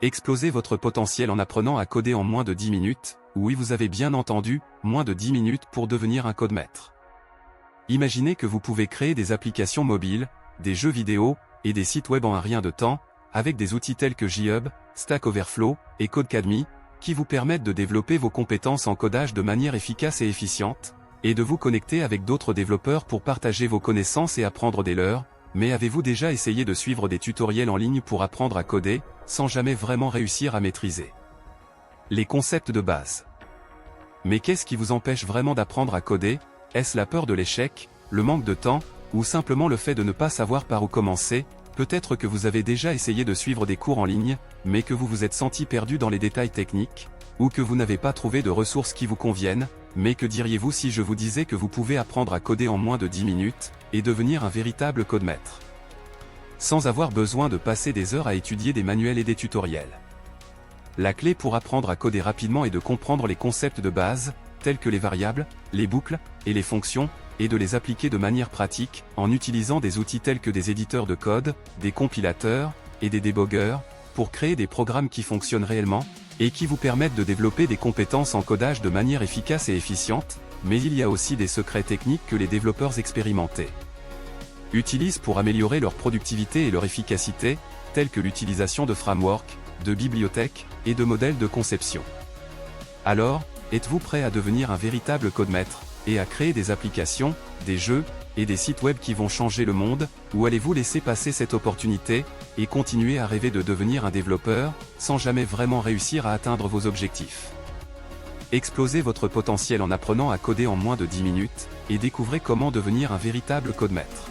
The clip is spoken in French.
Explosez votre potentiel en apprenant à coder en moins de 10 minutes, oui vous avez bien entendu, moins de 10 minutes pour devenir un codemaître. Imaginez que vous pouvez créer des applications mobiles, des jeux vidéo, et des sites web en un rien de temps, avec des outils tels que JHub, Stack Overflow, et Codecademy, qui vous permettent de développer vos compétences en codage de manière efficace et efficiente, et de vous connecter avec d'autres développeurs pour partager vos connaissances et apprendre des leurs. Mais avez-vous déjà essayé de suivre des tutoriels en ligne pour apprendre à coder, sans jamais vraiment réussir à maîtriser les concepts de base? Mais qu'est-ce qui vous empêche vraiment d'apprendre à coder? Est-ce la peur de l'échec, le manque de temps, ou simplement le fait de ne pas savoir par où commencer? Peut-être que vous avez déjà essayé de suivre des cours en ligne, mais que vous vous êtes senti perdu dans les détails techniques, ou que vous n'avez pas trouvé de ressources qui vous conviennent. Mais que diriez-vous si je vous disais que vous pouvez apprendre à coder en moins de 10 minutes, et devenir un véritable codemaître, sans avoir besoin de passer des heures à étudier des manuels et des tutoriels? La clé pour apprendre à coder rapidement est de comprendre les concepts de base, tels que les variables, les boucles, et les fonctions, et de les appliquer de manière pratique, en utilisant des outils tels que des éditeurs de code, des compilateurs, et des débogueurs, pour créer des programmes qui fonctionnent réellement, et qui vous permettent de développer des compétences en codage de manière efficace et efficiente. Mais il y a aussi des secrets techniques que les développeurs expérimentés utilisent pour améliorer leur productivité et leur efficacité, tels que l'utilisation de frameworks, de bibliothèques, et de modèles de conception. Alors, êtes-vous prêt à devenir un véritable codemaître, et à créer des applications, des jeux, et des sites web qui vont changer le monde, ou allez-vous laisser passer cette opportunité, et continuer à rêver de devenir un développeur, sans jamais vraiment réussir à atteindre vos objectifs? Explosez votre potentiel en apprenant à coder en moins de 10 minutes, et découvrez comment devenir un véritable codemaître.